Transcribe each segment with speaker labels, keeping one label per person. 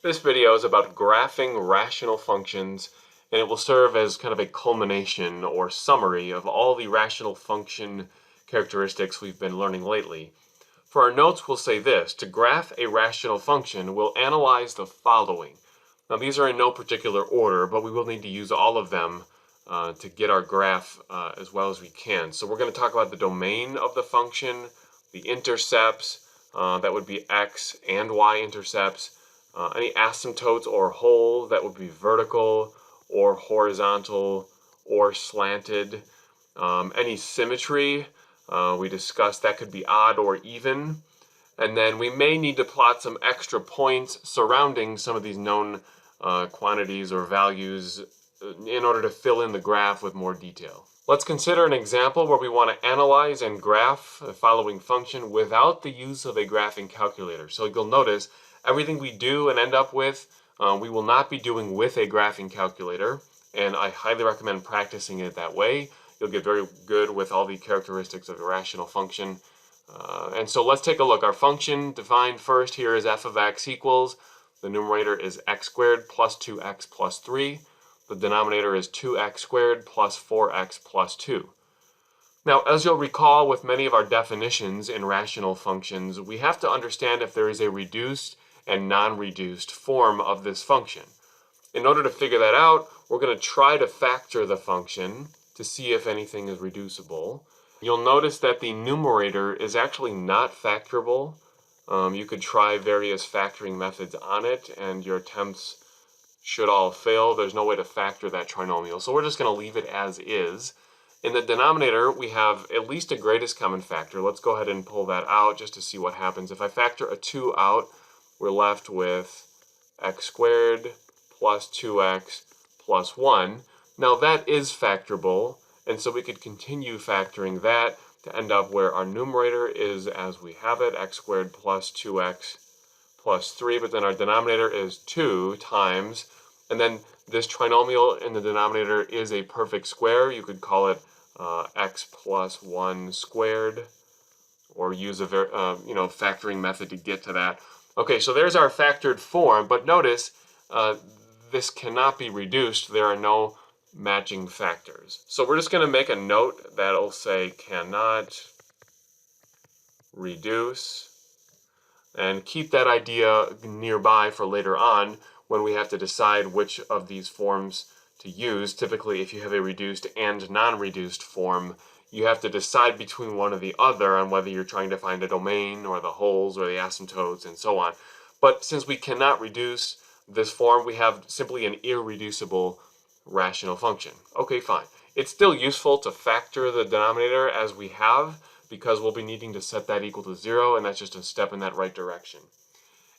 Speaker 1: This video is about graphing rational functions, and it will serve as kind of a culmination or summary of all the rational function characteristics we've been learning lately. For our notes, we'll say this: to graph a rational function, we'll analyze the following. Now, these are in no particular order, but we will need to use all of them to get our graph as well as we can. So we're going to talk about the domain of the function, the intercepts, that would be x and y intercepts, any asymptotes or holes, that would be vertical or horizontal or slanted. Any symmetry, we discussed that could be odd or even. And then we may need to plot some extra points surrounding some of these known quantities or values in order to fill in the graph with more detail. Let's consider an example where we want to analyze and graph the following function without the use of a graphing calculator. So you'll notice everything we do and end up with, we will not be doing with a graphing calculator, and I highly recommend practicing it that way. You'll get very good with all the characteristics of a rational function. And so let's take a look. Our function defined first here is f of x equals, the numerator is x squared plus 2x plus 3. The denominator is 2x squared plus 4x plus 2. Now, as you'll recall with many of our definitions in rational functions, we have to understand if there is a reduced and non-reduced form of this function. In order to figure that out, we're going to try to factor the function to see if anything is reducible. You'll notice that the numerator is actually not factorable. You could try various factoring methods on it, and your attempts should all fail. There's no way to factor that trinomial, so we're just going to leave it as is. In the denominator, we have at least a greatest common factor. Let's go ahead and pull that out just to see what happens. If I factor a 2 out, we're left with x squared plus 2x plus 1. Now that is factorable, and so we could continue factoring that to end up where our numerator is as we have it, x squared plus 2x plus 3, but then our denominator is 2 times, and then this trinomial in the denominator is a perfect square. You could call it x plus 1 squared, or use a factoring method to get to that. Okay, so there's our factored form, but notice this cannot be reduced. There are no matching factors. So we're just going to make a note that'll say cannot reduce, and keep that idea nearby for later on when we have to decide which of these forms to use. Typically, if you have a reduced and non-reduced form, you have to decide between one or the other on whether you're trying to find a domain or the holes or the asymptotes and so on. But since we cannot reduce this form, we have simply an irreducible rational function. Okay, fine. It's still useful to factor the denominator as we have, because we'll be needing to set that equal to 0, and that's just a step in that right direction.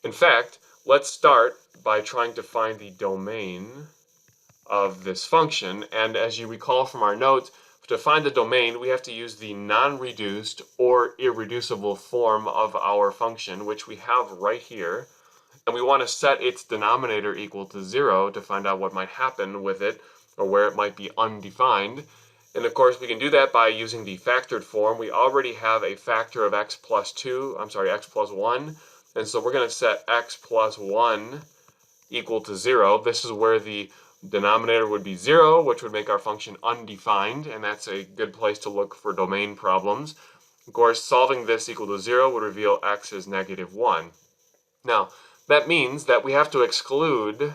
Speaker 1: In fact, let's start by trying to find the domain of this function, and as you recall from our notes, to find the domain, we have to use the non-reduced or irreducible form of our function, which we have right here, and we want to set its denominator equal to 0 to find out what might happen with it, or where it might be undefined. And of course, we can do that by using the factored form. We already have a factor of x plus 1, and so we're going to set x plus 1 equal to 0. This is where the denominator would be 0, which would make our function undefined, and that's a good place to look for domain problems. Of course, solving this equal to 0 would reveal x is negative 1. Now, that means that we have to exclude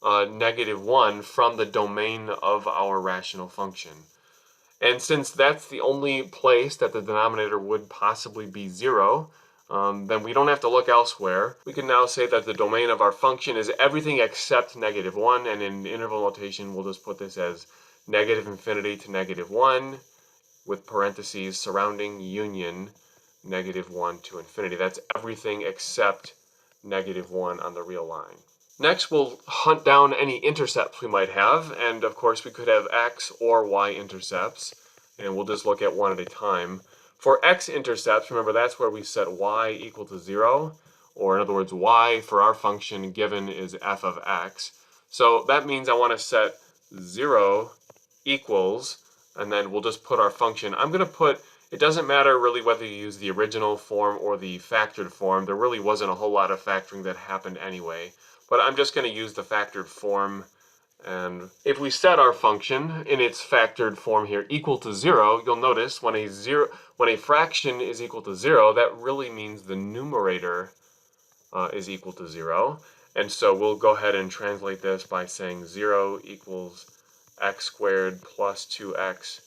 Speaker 1: negative 1 from the domain of our rational function. And since that's the only place that the denominator would possibly be 0, then we don't have to look elsewhere. We can now say that the domain of our function is everything except negative 1, and in interval notation we'll just put this as negative infinity to negative 1 with parentheses surrounding union negative 1 to infinity. That's everything except negative 1 on the real line. Next, we'll hunt down any intercepts we might have, and of course we could have x or y intercepts, and we'll just look at one at a time. For x intercepts, remember that's where we set y equal to 0, or in other words, y for our function given is f of x. So that means I want to set 0 equals, and then we'll just put our function. I'm going to put It doesn't matter really whether you use the original form or the factored form. There really wasn't a whole lot of factoring that happened anyway. But I'm just going to use the factored form. And if we set our function in its factored form here equal to 0, you'll notice when a fraction is equal to 0, that really means the numerator is equal to 0. And so we'll go ahead and translate this by saying 0 equals x squared plus 2x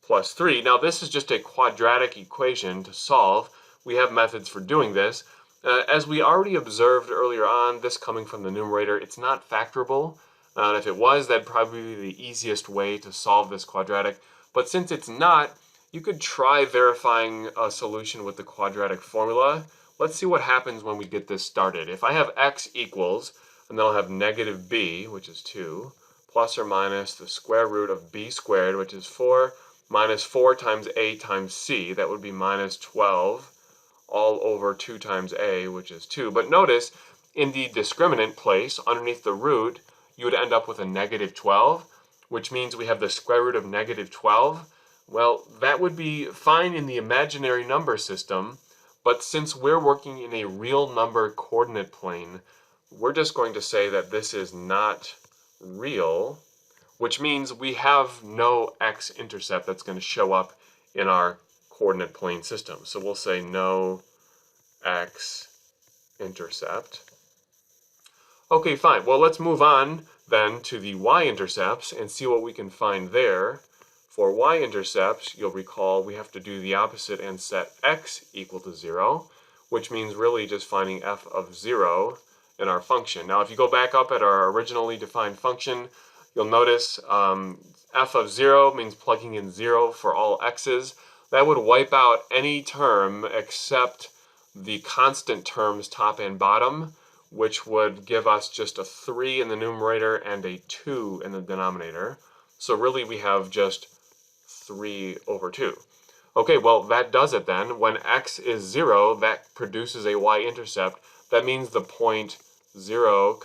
Speaker 1: plus 3. Now this is just a quadratic equation to solve. We have methods for doing this. As we already observed earlier on, this coming from the numerator, it's not factorable. And if it was, that'd probably be the easiest way to solve this quadratic. But since it's not, you could try verifying a solution with the quadratic formula. Let's see what happens when we get this started. If I have x equals, and then I'll have negative b, which is 2, plus or minus the square root of b squared, which is 4, minus 4 times a times c, that would be minus 12, all over 2 times a, which is 2. But notice, in the discriminant place, underneath the root, you would end up with a negative 12, which means we have the square root of negative 12. Well, that would be fine in the imaginary number system, but since we're working in a real number coordinate plane, we're just going to say that this is not real, which means we have no x-intercept that's going to show up in our coordinate plane system. So we'll say no x-intercept. Okay, fine. Well, let's move on then to the y-intercepts and see what we can find there. For y-intercepts, you'll recall we have to do the opposite and set x equal to 0, which means really just finding f of 0 in our function. Now, if you go back up at our originally defined function, you'll notice f of 0 means plugging in 0 for all x's. That would wipe out any term except the constant terms top and bottom, which would give us just a 3 in the numerator and a 2 in the denominator. So really we have just 3 over 2. Okay, well that does it then. When x is 0, that produces a y-intercept. That means the point 0,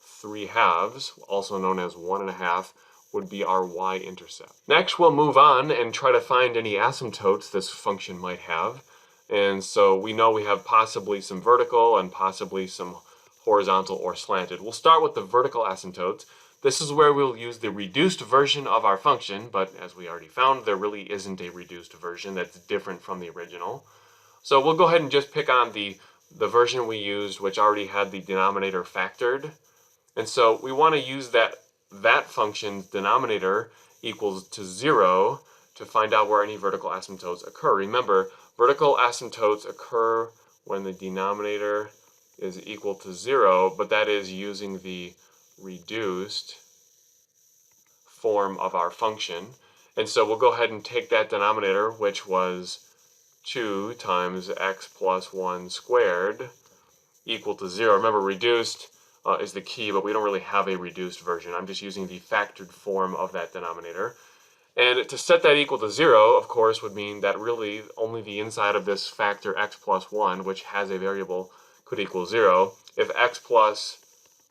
Speaker 1: 3 halves, also known as 1.5, would be our y-intercept. Next, we'll move on and try to find any asymptotes this function might have. And so we know we have possibly some vertical and possibly some horizontal or slanted. We'll start with the vertical asymptotes. This is where we'll use the reduced version of our function, but as we already found, there really isn't a reduced version that's different from the original. So we'll go ahead and just pick on the version we used, which already had the denominator factored. And so we want to use that function's denominator equals to 0 to find out where any vertical asymptotes occur. Remember, vertical asymptotes occur when the denominator is equal to 0, but that is using the reduced form of our function. And so we'll go ahead and take that denominator, which was 2 times x plus 1 squared, equal to 0. Remember, reduced is the key, but we don't really have a reduced version. I'm just using the factored form of that denominator. And to set that equal to 0, of course, would mean that really only the inside of this factor x plus 1, which has a variable, could equal 0. If x plus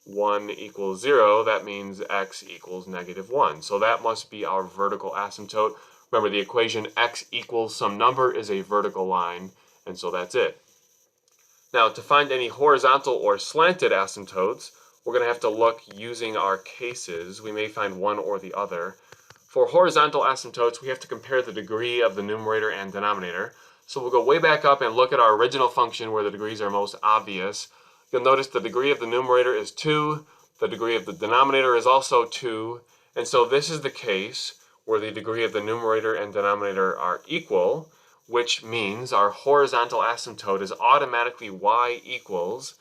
Speaker 1: 1 equals 0, that means x equals negative 1. So that must be our vertical asymptote. Remember, the equation x equals some number is a vertical line, and so that's it. Now, to find any horizontal or slanted asymptotes, we're going to have to look using our cases. We may find one or the other. For horizontal asymptotes, we have to compare the degree of the numerator and denominator. So we'll go way back up and look at our original function where the degrees are most obvious. You'll notice the degree of the numerator is 2, the degree of the denominator is also 2, and so this is the case where the degree of the numerator and denominator are equal, which means our horizontal asymptote is automatically y equals,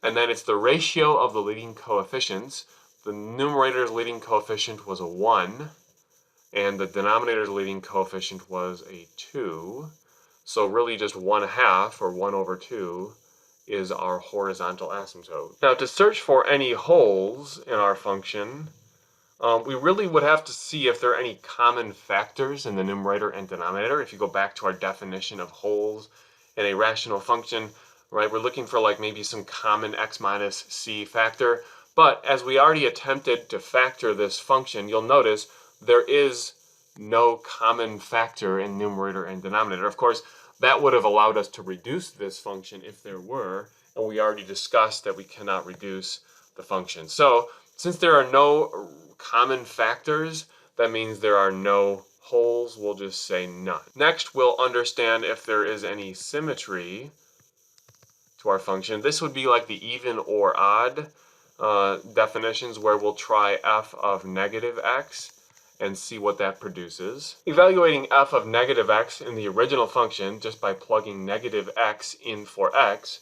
Speaker 1: and then it's the ratio of the leading coefficients. The numerator's leading coefficient was a 1, and the denominator's leading coefficient was a 2, so really just 1/2, or 1 over 2, is our horizontal asymptote. Now, to search for any holes in our function, we really would have to see if there are any common factors in the numerator and denominator. If you go back to our definition of holes in a rational function, right, we're looking for like maybe some common x minus c factor. But as we already attempted to factor this function, you'll notice there is no common factor in numerator and denominator. Of course, that would have allowed us to reduce this function if there were, and we already discussed that we cannot reduce the function. So since there are no common factors, that means there are no holes. We'll just say none. Next, we'll understand if there is any symmetry to our function. This would be like the even or odd definitions, where we'll try f of negative x and see what that produces. Evaluating f of negative x in the original function just by plugging negative x in for x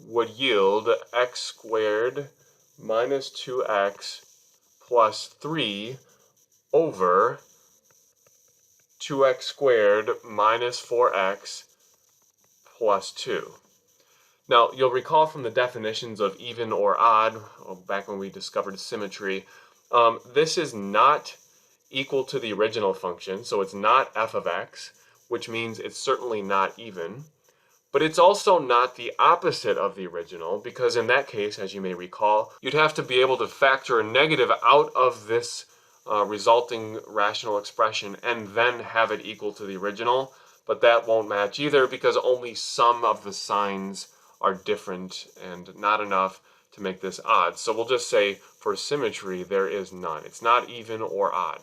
Speaker 1: would yield x squared minus 2x plus 3 over 2x squared minus 4x plus 2. Now, you'll recall from the definitions of even or odd, back when we discovered symmetry, this is not equal to the original function, so it's not f of x, which means it's certainly not even. But it's also not the opposite of the original, because in that case, as you may recall, you'd have to be able to factor a negative out of this resulting rational expression and then have it equal to the original. But that won't match either, because only some of the signs are different and not enough to make this odd. So we'll just say for symmetry there is none. It's not even or odd.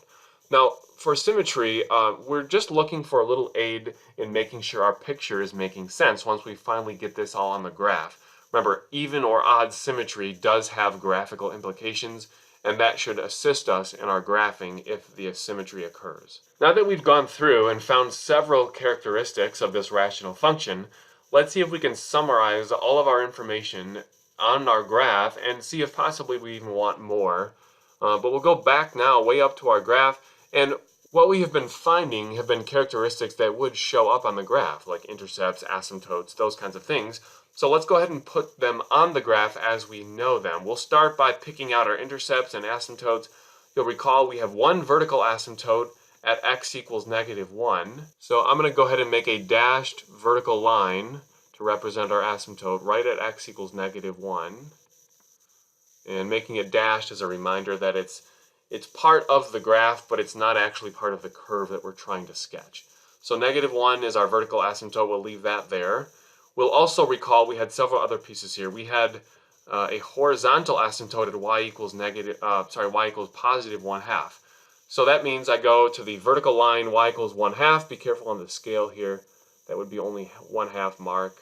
Speaker 1: Now for symmetry, we're just looking for a little aid in making sure our picture is making sense once we finally get this all on the graph. Remember, even or odd symmetry does have graphical implications, and that should assist us in our graphing if the asymmetry occurs. Now that we've gone through and found several characteristics of this rational function, let's see if we can summarize all of our information on our graph and see if possibly we even want more. But we'll go back now way up to our graph, and what we have been finding have been characteristics that would show up on the graph, like intercepts, asymptotes, those kinds of things. So let's go ahead and put them on the graph as we know them. We'll start by picking out our intercepts and asymptotes. You'll recall we have one vertical asymptote at x equals -1. So I'm going to go ahead and make a dashed vertical line to represent our asymptote right at x equals -1. And making it dashed is a reminder that it's part of the graph, but it's not actually part of the curve that we're trying to sketch. So -1 is our vertical asymptote. We'll leave that there. We'll also recall we had several other pieces here. We had a horizontal asymptote at y equals +1/2. So that means I go to the vertical line y equals 1/2. Be careful on the scale here. That would be only 1/2 mark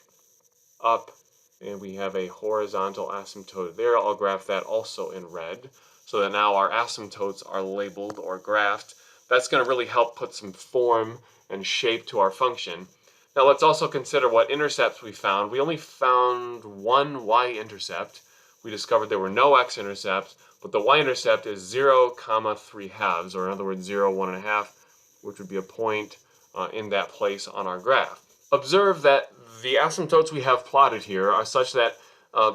Speaker 1: up. And we have a horizontal asymptote there. I'll graph that also in red, so that now our asymptotes are labeled or graphed. That's going to really help put some form and shape to our function. Now let's also consider what intercepts we found. We only found one y-intercept. We discovered there were no x-intercepts, but the y-intercept is 0,3/2, or in other words 0, 1.5, which would be a point in that place on our graph. Observe that the asymptotes we have plotted here are such that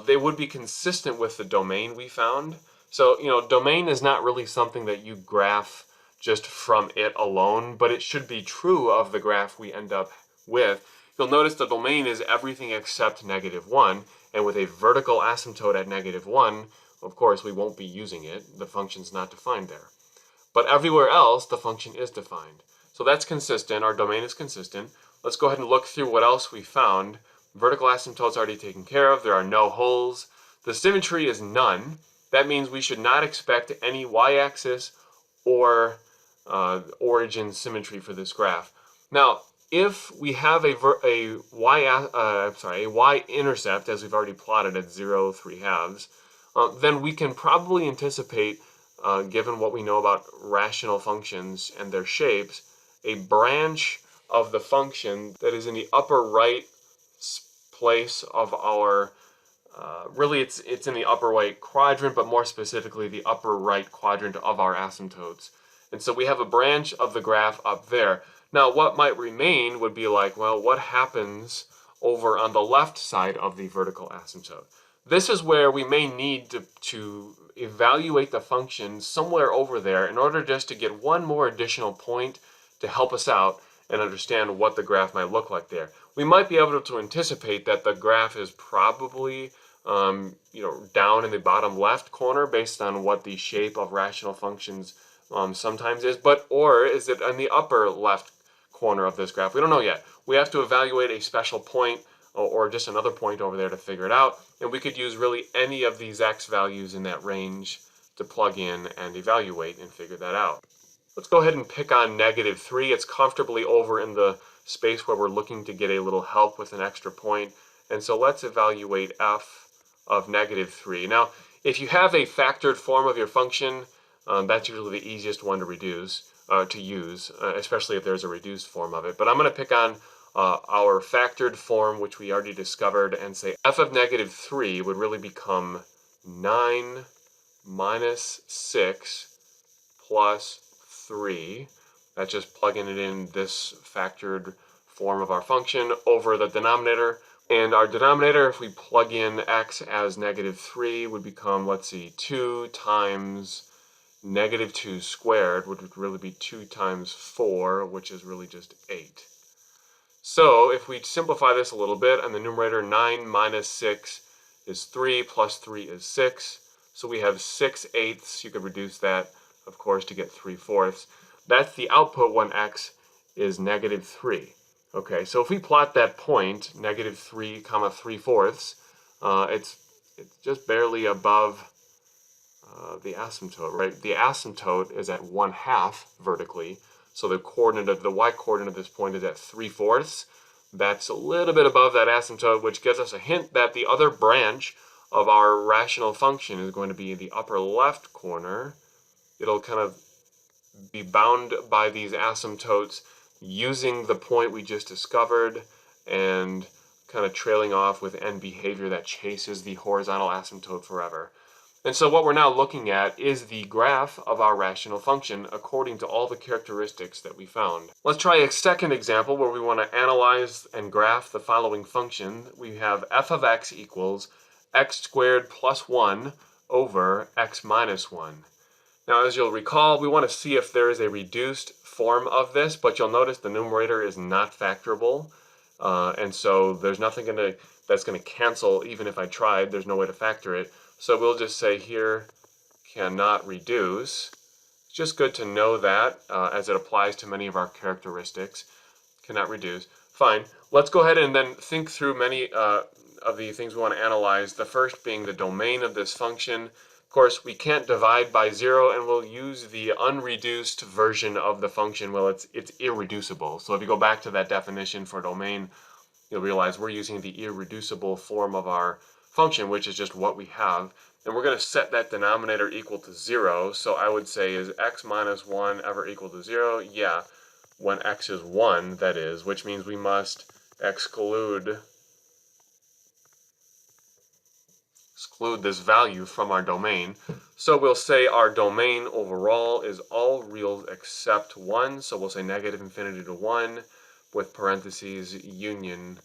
Speaker 1: they would be consistent with the domain we found. So, domain is not really something that you graph just from it alone, but it should be true of the graph we end up with. You'll notice the domain is everything except -1, and with a vertical asymptote at -1, of course, we won't be using it. The function's not defined there. But everywhere else, the function is defined. So that's consistent. Our domain is consistent. Let's go ahead and look through what else we found. Vertical asymptote's already taken care of. There are no holes. The symmetry is none. That means we should not expect any y-axis or origin symmetry for this graph. Now, if we have a y-intercept, as we've already plotted at 0,3/2, then we can probably anticipate, given what we know about rational functions and their shapes, a branch of the function that is in the upper right place of our, really it's in the upper right quadrant, but more specifically the upper right quadrant of our asymptotes. And so we have a branch of the graph up there. Now what might remain would be like, well, what happens over on the left side of the vertical asymptote? This is where we may need to evaluate the function somewhere over there in order just to get one more additional point to help us out and understand what the graph might look like there. We might be able to anticipate that the graph is probably down in the bottom left corner based on what the shape of rational functions sometimes is, or is it in the upper left corner of this graph? We don't know yet. We have to evaluate a special point or just another point over there to figure it out, and we could use really any of these x values in that range to plug in and evaluate and figure that out. Let's go ahead and pick on -3. It's comfortably over in the space where we're looking to get a little help with an extra point, and so let's evaluate f of -3. Now, if you have a factored form of your function, that's usually the easiest one to use, especially if there's a reduced form of it. But I'm going to pick on our factored form, which we already discovered, and say f of -3 would really become 9 minus 6 plus 3. That's just plugging it in this factored form of our function over the denominator. And our denominator, if we plug in x as -3, would become, let's see, 2 times -2 squared, which would really be 2 times 4, which is really just 8. So if we simplify this a little bit, and the numerator 9 minus 6 is 3, plus 3 is 6. So we have 6/8. You could reduce that, of course, to get 3/4. That's the output when x is -3. Okay, so if we plot that point, -3, 3/4, it's just barely above the asymptote, right? The asymptote is at 1/2 vertically, so the coordinate of the y-coordinate of this point is at 3/4. That's a little bit above that asymptote, which gives us a hint that the other branch of our rational function is going to be in the upper left corner. It'll kind of be bound by these asymptotes using the point we just discovered and kind of trailing off with end behavior that chases the horizontal asymptote forever. And so what we're now looking at is the graph of our rational function according to all the characteristics that we found. Let's try a second example where we want to analyze and graph the following function. We have f of x equals x squared plus 1 over x minus 1. Now, as you'll recall, we want to see if there is a reduced form of this, but you'll notice the numerator is not factorable, and so there's nothing that's going to cancel even if I tried. There's no way to factor it. So we'll just say here cannot reduce. It's just good to know that as it applies to many of our characteristics. Cannot reduce. Fine. Let's go ahead and then think through many of the things we want to analyze. The first being the domain of this function. Of course, we can't divide by 0, and we'll use the unreduced version of the function. Well, it's irreducible. So if you go back to that definition for domain, you'll realize we're using the irreducible form of our function, which is just what we have. And we're going to set that denominator equal to 0. So I would say, is x minus 1 ever equal to 0? Yeah, when x is 1, that is, which means we must exclude this value from our domain. So we'll say our domain overall is all reals except 1. So we'll say -infinity to 1 with parentheses union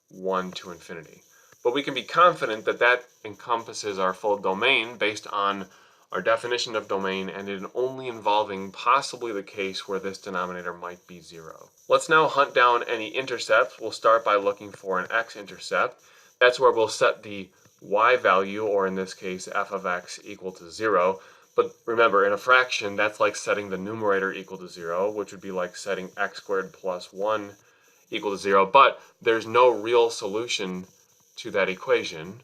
Speaker 1: 1 to infinity. But we can be confident that that encompasses our full domain based on our definition of domain and it only involving possibly the case where this denominator might be 0. Let's now hunt down any intercepts. We'll start by looking for an x-intercept. That's where we'll set the y value, or in this case f of x, equal to 0. But remember, in a fraction, that's like setting the numerator equal to 0, which would be like setting x squared plus 1 equal to 0. But there's no real solution to that equation.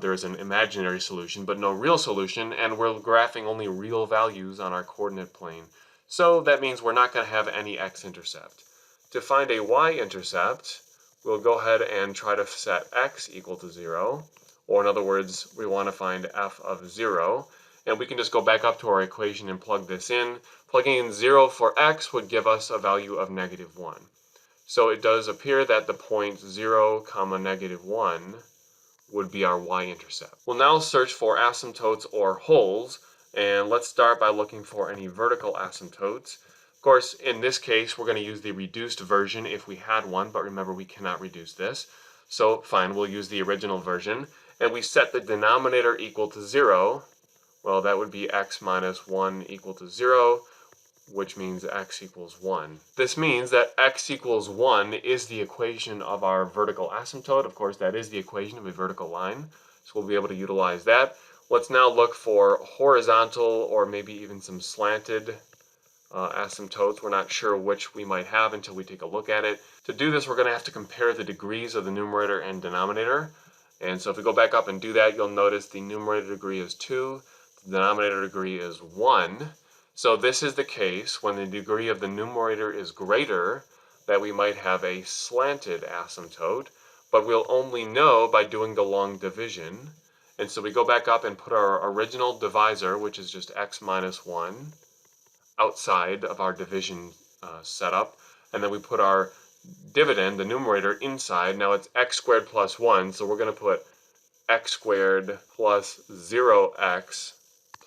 Speaker 1: There's an imaginary solution, but no real solution, and we're graphing only real values on our coordinate plane. So that means we're not going to have any x-intercept. To find a y-intercept, we'll go ahead and try to set x equal to 0, or in other words, we want to find f of 0, and we can just go back up to our equation and plug this in. Plugging in 0 for x would give us a value of -1. So it does appear that the point 0, -1 would be our y-intercept. We'll now search for asymptotes or holes, and let's start by looking for any vertical asymptotes. Of course, in this case, we're going to use the reduced version if we had one, but remember we cannot reduce this. So fine, we'll use the original version, and we set the denominator equal to 0. Well, that would be x minus 1 equal to 0, which means x equals 1. This means that x equals 1 is the equation of our vertical asymptote. Of course, that is the equation of a vertical line, so we'll be able to utilize that. Let's now look for horizontal or maybe even some slanted asymptotes. We're not sure which we might have until we take a look at it. To do this, we're going to have to compare the degrees of the numerator and denominator. And so if we go back up and do that, you'll notice the numerator degree is 2, the denominator degree is 1. So this is the case when the degree of the numerator is greater that we might have a slanted asymptote, but we'll only know by doing the long division. And so we go back up and put our original divisor, which is just x minus 1, outside of our division setup, and then we put our dividend, the numerator, inside. Now it's x squared plus 1, so we're going to put x squared plus 0x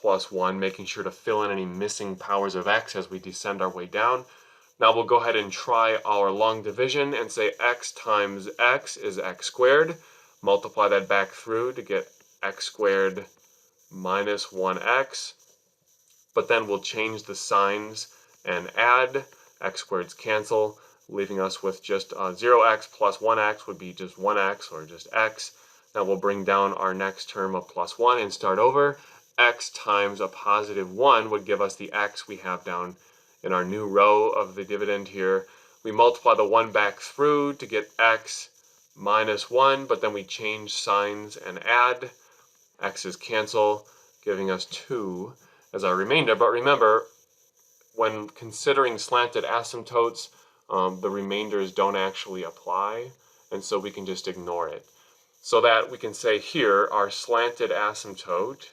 Speaker 1: plus 1, making sure to fill in any missing powers of x as we descend our way down. Now we'll go ahead and try our long division and say x times x is x squared. Multiply that back through to get x squared minus 1x. But then we'll change the signs and add. X squareds cancel, leaving us with just 0x plus 1x would be just 1x or just x. Now we'll bring down our next term of plus 1 and start over. X times a positive 1 would give us the x we have down in our new row of the dividend here. We multiply the 1 back through to get x minus 1, but then we change signs and add. X's cancel, giving us 2 as our remainder. But remember, when considering slanted asymptotes, the remainders don't actually apply, and so we can just ignore it. So that we can say here, our slanted asymptote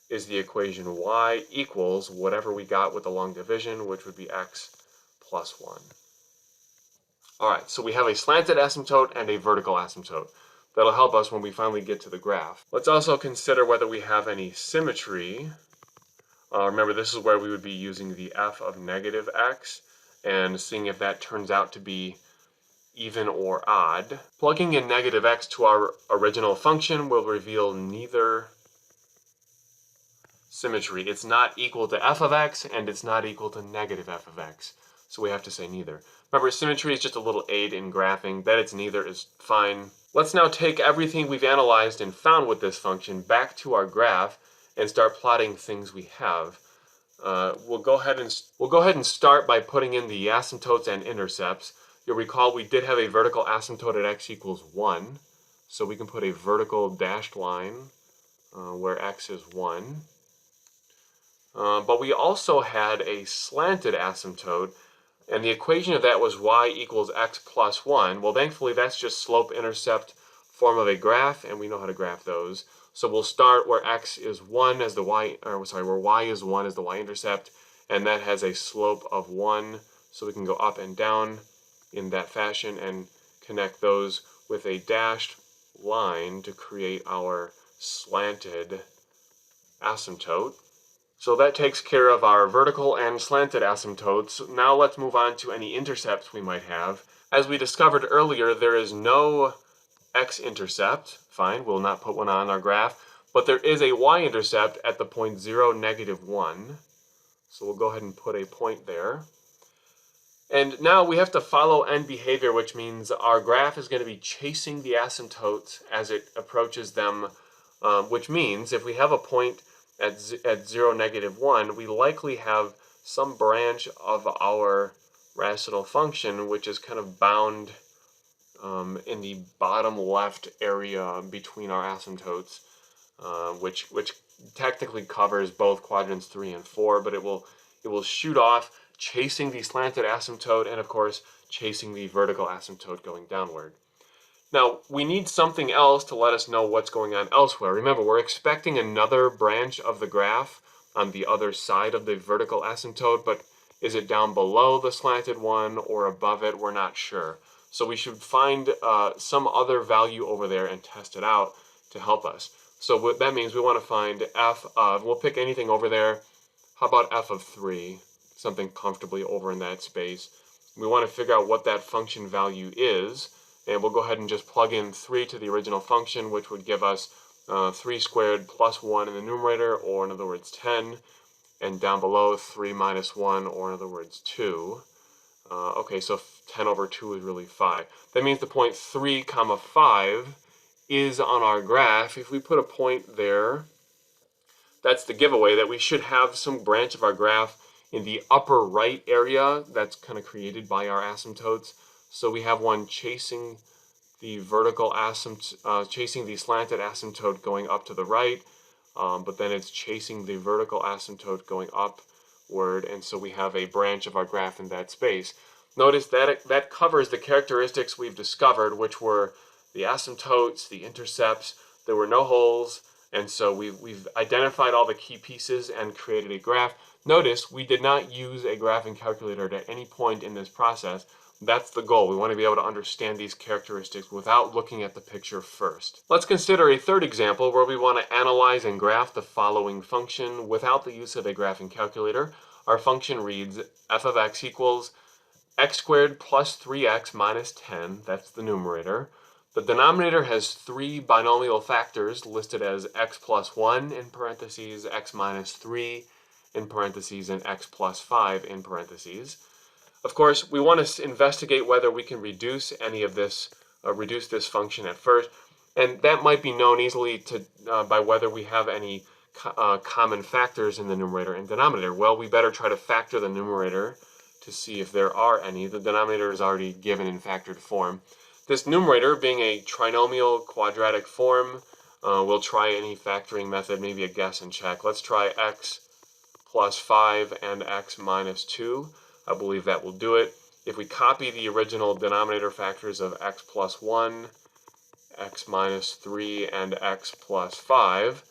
Speaker 1: is the equation y equals whatever we got with the long division, which would be x plus 1. Alright, so we have a slanted asymptote and a vertical asymptote. That'll help us when we finally get to the graph. Let's also consider whether we have any symmetry. Remember, this is where we would be using the f of negative x and seeing if that turns out to be even or odd. Plugging in negative x to our original function will reveal neither symmetry. It's not equal to f of x and it's not equal to negative f of x. So we have to say neither. Remember, symmetry is just a little aid in graphing. That it's neither is fine. Let's now take everything we've analyzed and found with this function back to our graph and start plotting things we have. We'll go ahead and start by putting in the asymptotes and intercepts. You'll recall we did have a vertical asymptote at x equals 1, so we can put a vertical dashed line where x is 1. But we also had a slanted asymptote, and the equation of that was y equals x plus 1. Well, thankfully, that's just slope-intercept form of a graph, and we know how to graph those. So we'll start where x is 1 as the where y is 1 as the y-intercept, and that has a slope of 1. So we can go up and down in that fashion and connect those with a dashed line to create our slanted asymptote. So that takes care of our vertical and slanted asymptotes. Now let's move on to any intercepts we might have. As we discovered earlier, there is no x-intercept. Fine, we'll not put one on our graph. But there is a y-intercept at the point 0, negative 1. So we'll go ahead and put a point there. And now we have to follow end behavior, which means our graph is going to be chasing the asymptotes as it approaches them, which means if we have a point at 0, negative 1, we likely have some branch of our rational function which is kind of bound in the bottom left area between our asymptotes, which technically covers both quadrants 3 and 4, but it will shoot off, chasing the slanted asymptote and of course chasing the vertical asymptote going downward. Now, we need something else to let us know what's going on elsewhere. Remember, we're expecting another branch of the graph on the other side of the vertical asymptote, but is it down below the slanted one or above it? We're not sure. So we should find some other value over there and test it out to help us. So what that means, we want to find f of, we'll pick anything over there. How about f of 3? Something comfortably over in that space. We want to figure out what that function value is. And we'll go ahead and just plug in 3 to the original function, which would give us 3 squared plus 1 in the numerator, or in other words 10. And down below 3 minus 1, or in other words 2. Okay, so 10 over 2 is really 5. That means the point 3 comma 5 is on our graph, if we put a point there, that's the giveaway that we should have some branch of our graph in the upper right area that's kind of created by our asymptotes. So we have one chasing the vertical chasing the slanted asymptote going up to the right, but then it's chasing the vertical asymptote going upward, and so we have a branch of our graph in that space. Notice that that covers the characteristics we've discovered, which were the asymptotes, the intercepts. There were no holes, and so we've identified all the key pieces and created a graph. Notice we did not use a graphing calculator at any point in this process. That's the goal. We want to be able to understand these characteristics without looking at the picture first. Let's consider a third example where we want to analyze and graph the following function without the use of a graphing calculator. Our function reads f of x equals x squared plus 3x minus 10, that's the numerator. The denominator has three binomial factors listed as x plus 1 in parentheses, x minus 3 in parentheses, and x plus 5 in parentheses. Of course, we want to investigate whether we can reduce any of this, reduce this function at first, and that might be known easily by whether we have any common factors in the numerator and denominator. Well, we better try to factor the numerator to see if there are any. The denominator is already given in factored form. This numerator, being a trinomial quadratic form, we'll try any factoring method, maybe a guess and check. Let's try x plus 5 and x minus 2. I believe that will do it. If we copy the original denominator factors of x plus 1, x minus 3, and x plus 5,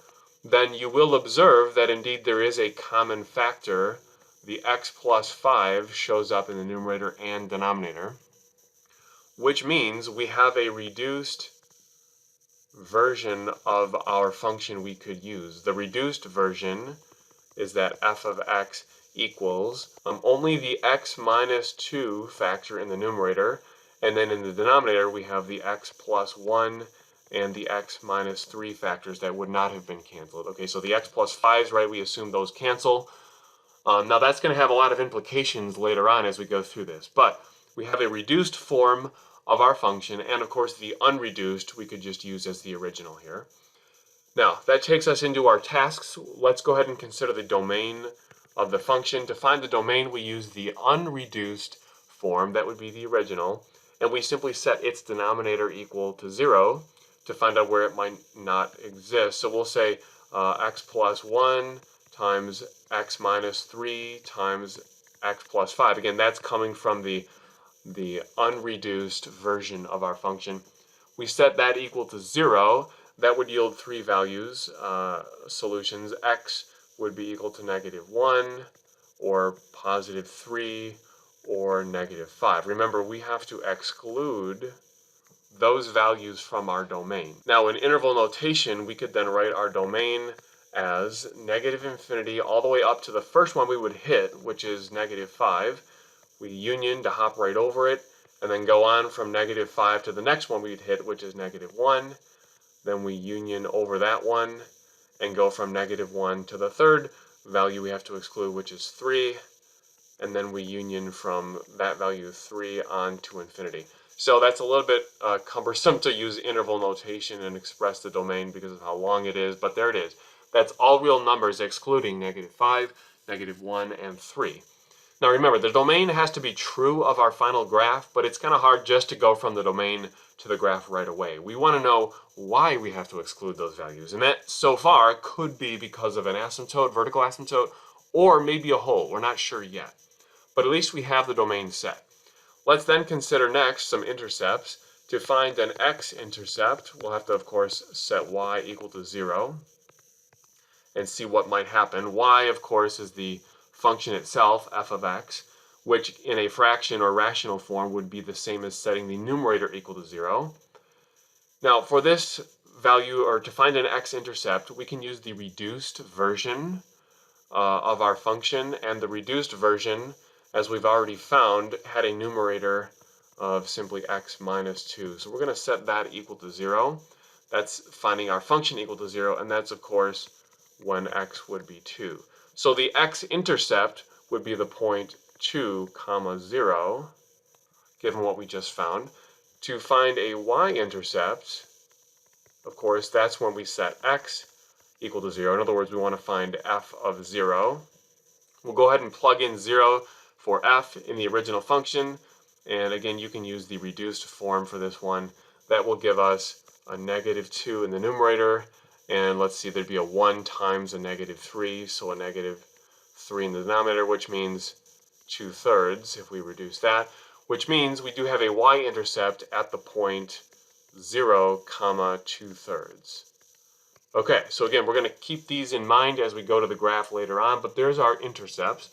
Speaker 1: then you will observe that indeed there is a common factor. The x plus 5 shows up in the numerator and denominator, which means we have a reduced version of our function we could use. The reduced version is that f of x equals only the x minus 2 factor in the numerator, and then in the denominator we have the x plus 1 and the x minus 3 factors that would not have been canceled. Okay, so the x plus 5s, right, we assume those cancel. Now that's going to have a lot of implications later on as we go through this, but we have a reduced form of our function, and of course the unreduced we could just use as the original here. Now that takes us into our tasks. Let's go ahead and consider the domain of the function. To find the domain, we use the unreduced form, that would be the original, and we simply set its denominator equal to 0 to find out where it might not exist. So we'll say x plus 1 times x minus 3 times x plus 5. Again, that's coming from the unreduced version of our function. We set that equal to 0. That would yield three values, solutions. X would be equal to -1, or +3, or -5. Remember, we have to exclude those values from our domain. Now, in interval notation, we could then write our domain as -infinity all the way up to the first one we would hit, which is -5. We union to hop right over it, and then go on from -5 to the next one we'd hit, which is -1. Then we union over that one and go from -1 to the third value we have to exclude, which is 3, and then we union from that value 3 on to infinity. So that's a little bit cumbersome to use interval notation and express the domain because of how long it is, but there it is. That's all real numbers excluding -5, -1, and 3. Now remember, the domain has to be true of our final graph, but it's kind of hard just to go from the domain to the graph right away. We want to know why we have to exclude those values, and that so far could be because of an asymptote, vertical asymptote, or maybe a hole. We're not sure yet, but at least we have the domain set. Let's then consider next some intercepts. To find an x-intercept, we'll have to, of course, set y equal to 0 and see what might happen. Y, of course, is the function itself, f of x, which in a fraction or rational form would be the same as setting the numerator equal to 0. Now, for this value, or to find an x-intercept, we can use the reduced version of our function, and the reduced version, as we've already found, had a numerator of simply x minus 2. So we're going to set that equal to 0. That's finding our function equal to 0, and that's, of course, when x would be 2. So the x-intercept would be the point 2, 0, given what we just found. To find a y-intercept, of course, that's when we set x equal to 0. In other words, we want to find f of 0. We'll go ahead and plug in 0 for f in the original function. And again, you can use the reduced form for this one. That will give us a negative 2 in the numerator. And let's see, thered be a 1 times a negative 3, so a negative 3 in the denominator, which means 2/3 if we reduce that, which means we do have a y-intercept at the point 0, 2/3. Okay, so again, we're going to keep these in mind as we go to the graph later on, but there's our intercepts.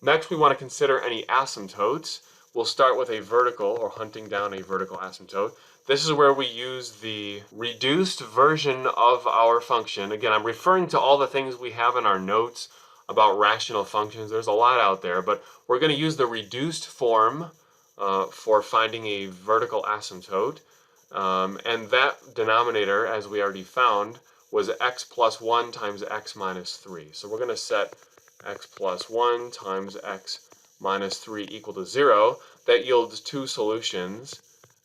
Speaker 1: Next, we want to consider any asymptotes. We'll start with a vertical, or hunting down a vertical asymptote. This is where we use the reduced version of our function. Again, I'm referring to all the things we have in our notes about rational functions. There's a lot out there, but we're going to use the reduced form for finding a vertical asymptote. And that denominator, as we already found, was x plus 1 times x minus 3. So we're going to set x plus 1 times x minus 3 equal to 0. That yields two solutions,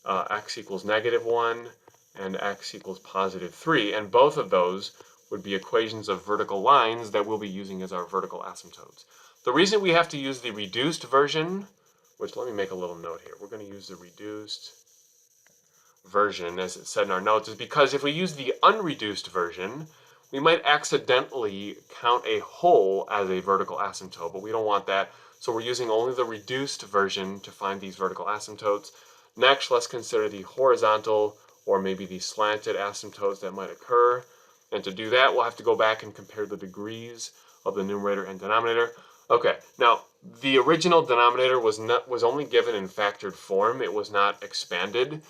Speaker 1: x equals negative 1 and x equals positive 3. And both of those would be equations of vertical lines that we'll be using as our vertical asymptotes. The reason we have to use the reduced version, which let me make a little note here. We're going to use the reduced version as it said in our notes, is because if we use the unreduced version, we might accidentally count a hole as a vertical asymptote, but we don't want that. So we're using only the reduced version to find these vertical asymptotes. Next, let's consider the horizontal or maybe the slanted asymptotes that might occur. And to do that, we'll have to go back and compare the degrees of the numerator and denominator. Okay, now the original denominator was only given in factored form. It was not expanded.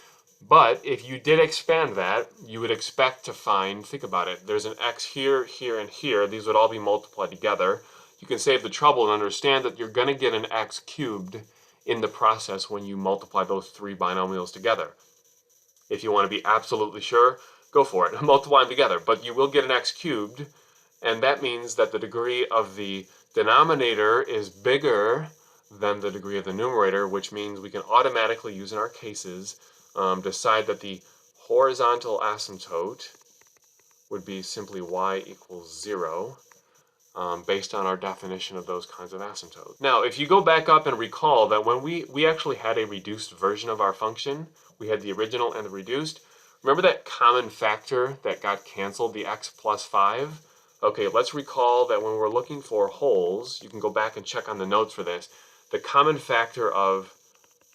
Speaker 1: But if you did expand that, you would expect to find, think about it, there's an x here, here, and here. These would all be multiplied together. You can save the trouble and understand that you're going to get an x cubed in the process when you multiply those three binomials together. If you want to be absolutely sure, go for it. Multiply them together. But you will get an x cubed, and that means that the degree of the denominator is bigger than the degree of the numerator, which means we can automatically use in our cases decide that the horizontal asymptote would be simply y equals 0 based on our definition of those kinds of asymptotes. Now, if you go back up and recall that when we actually had a reduced version of our function, we had the original and the reduced. Remember that common factor that got canceled, the x plus 5? Okay, let's recall that when we're looking for holes, you can go back and check on the notes for this, the common factor of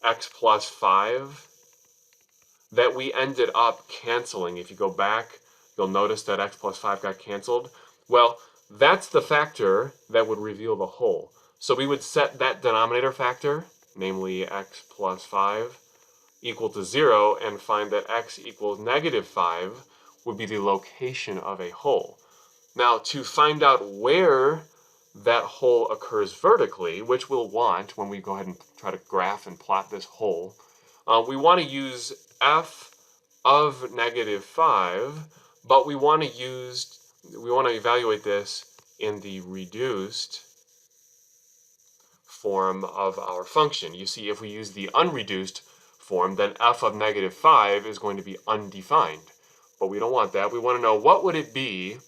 Speaker 1: x plus 5 that we ended up canceling. If you go back, you'll notice that x plus 5 got canceled. Well, that's the factor that would reveal the hole. So we would set that denominator factor, namely x plus 5, equal to 0, and find that x equals negative 5 would be the location of a hole. Now, to find out where that hole occurs vertically, which we'll want when we go ahead and try to graph and plot this hole, we want to use f of negative 5, but we want to evaluate this in the reduced form of our function. You see, if we use the unreduced form, then f of negative 5 is going to be undefined. But we don't want that. We want to know what would it be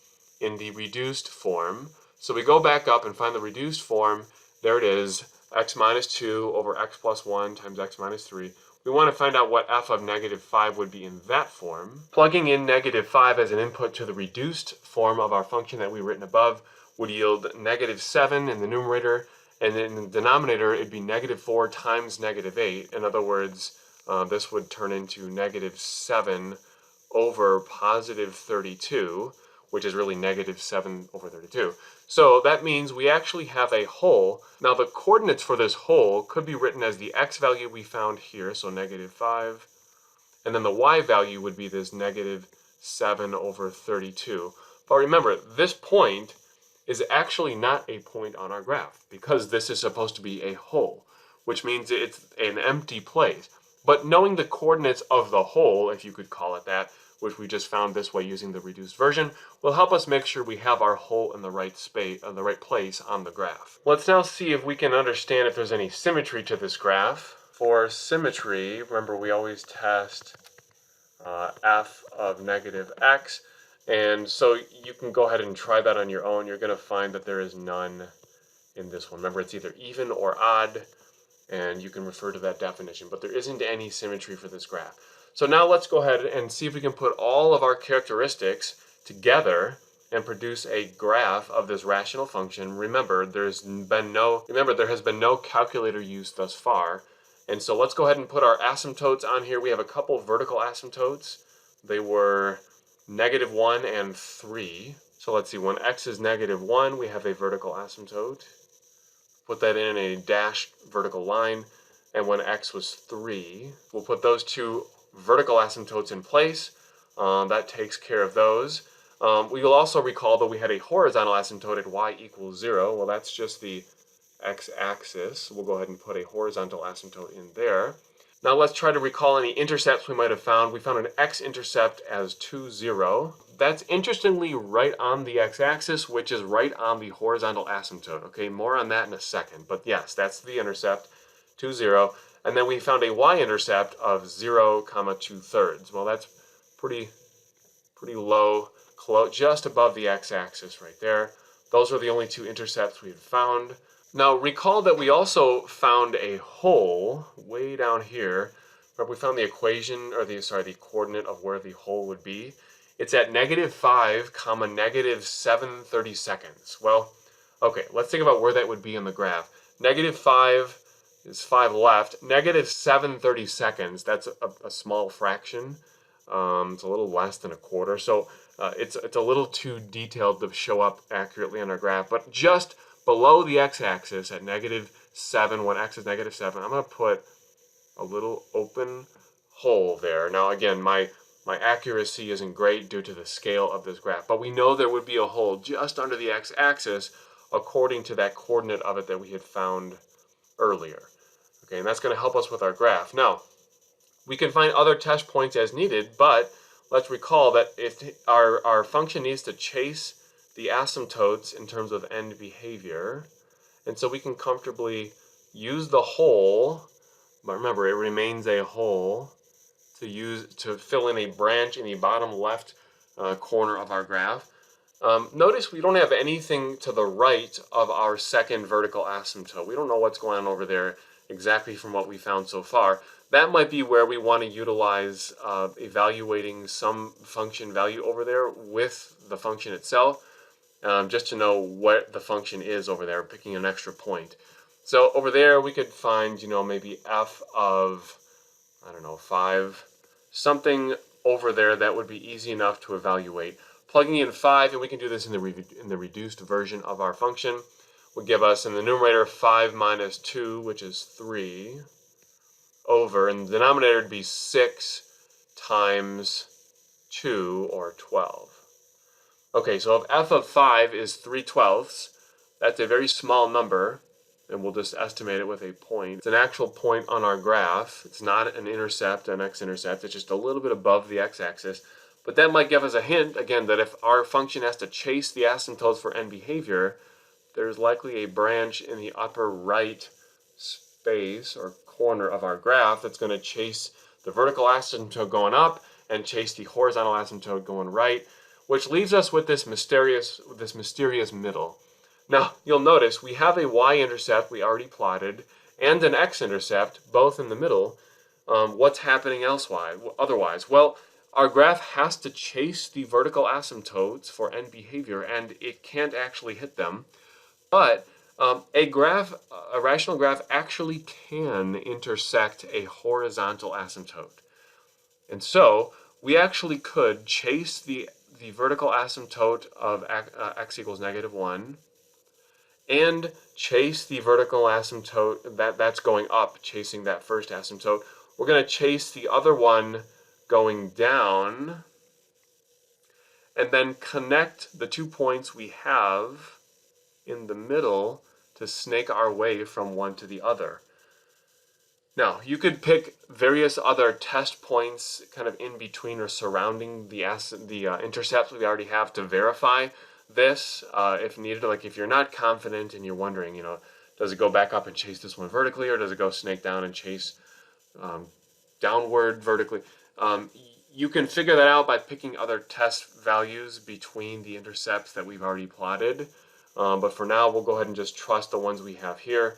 Speaker 1: in the reduced form. So we go back up and find the reduced form. There it is, x minus 2 over x plus 1 times x minus 3. We want to find out what f of negative 5 would be in that form. Plugging in negative 5 as an input to the reduced form of our function that we've written above would yield negative 7 in the numerator, and in the denominator it'd be negative 4 times negative 8. In other words, this would turn into negative 7 over positive 32, which is really negative 7 over 32. So that means we actually have a hole. Now the coordinates for this hole could be written as the x value we found here, so negative 5, and then the y value would be this negative 7 over 32. But remember, this point is actually not a point on our graph, because this is supposed to be a hole, which means it's an empty place. But knowing the coordinates of the hole, if you could call it that, which we just found this way using the reduced version, will help us make sure we have our hole in the right space, the right place on the graph. Let's now see if we can understand if there's any symmetry to this graph. For symmetry, remember we always test f of negative x. And so you can go ahead and try that on your own. You're going to find that there is none in this one. Remember, it's either even or odd, and you can refer to that definition, but there isn't any symmetry for this graph. So now let's go ahead and see if we can put all of our characteristics together and produce a graph of this rational function. Remember, there has been no calculator used thus far. And so let's go ahead and put our asymptotes on here. We have a couple vertical asymptotes. They were -1 and 3. So let's see, when x is -1, we have a vertical asymptote. Put that in a dashed vertical line. And when x was 3, we'll put those two vertical asymptotes in place. That takes care of those. We will also recall that we had a horizontal asymptote at y equals 0. Well, that's just the x-axis. We'll go ahead and put a horizontal asymptote in there. Now let's try to recall any intercepts we might have found. We found an x-intercept as 2, 0. That's interestingly right on the x-axis, which is right on the horizontal asymptote. Okay, more on that in a second. But yes, that's the intercept, 2, 0. And then we found a y-intercept of 0, 2/3. Well, that's pretty low, just above the x-axis right there. Those are the only two intercepts we had found. Now recall that we also found a hole way down here. Remember, we found the equation, or the coordinate of where the hole would be. It's at -5, -7/32. Well, okay, let's think about where that would be in the graph. -5 is 5 left. -7/32, that's a small fraction. It's a little less than a quarter, so it's a little too detailed to show up accurately on our graph, but just below the x-axis at -7, when x is -7, I'm going to put a little open hole there. Now again, my accuracy isn't great due to the scale of this graph, but we know there would be a hole just under the x-axis according to that coordinate of it that we had found earlier. Okay, and that's going to help us with our graph. Now, we can find other test points as needed, but let's recall that if our function needs to chase the asymptotes in terms of end behavior, and so we can comfortably use the hole, but remember it remains a hole, to fill in a branch in the bottom left corner of our graph. Notice we don't have anything to the right of our second vertical asymptote. We don't know what's going on over there exactly from what we found so far. That might be where we want to utilize evaluating some function value over there with the function itself, just to know what the function is over there, picking an extra point. So over there we could find, maybe f of, 5, something over there that would be easy enough to evaluate. Plugging in 5, and we can do this in the reduced version of our function, would give us in the numerator 5 minus 2, which is 3, over, and the denominator would be 6 times 2, or 12. Okay, so if f of 5 is 3/12, that's a very small number, and we'll just estimate it with a point. It's an actual point on our graph. It's not an intercept, an x-intercept. It's just a little bit above the x-axis. But that might give us a hint, again, that if our function has to chase the asymptotes for end behavior, there's likely a branch in the upper right space or corner of our graph that's going to chase the vertical asymptote going up and chase the horizontal asymptote going right, which leaves us with this mysterious middle. Now, you'll notice we have a y-intercept we already plotted and an x-intercept, both in the middle. What's happening otherwise? Well, our graph has to chase the vertical asymptotes for end behavior, and it can't actually hit them. But a rational graph actually can intersect a horizontal asymptote. And so we actually could chase the vertical asymptote of x equals -1 and chase the vertical asymptote that's going up, chasing that first asymptote. We're going to chase the other one going down and then connect the 2 points we have in the middle to snake our way from one to the other. Now, you could pick various other test points kind of in between or surrounding the intercepts we already have to verify this if needed. Like if you're not confident and you're wondering, does it go back up and chase this one vertically, or does it go snake down and chase downward vertically? You can figure that out by picking other test values between the intercepts that we've already plotted. But for now, we'll go ahead and just trust the ones we have here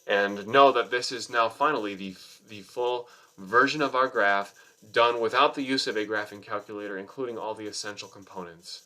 Speaker 1: and know that this is now finally the full version of our graph done without the use of a graphing calculator, including all the essential components.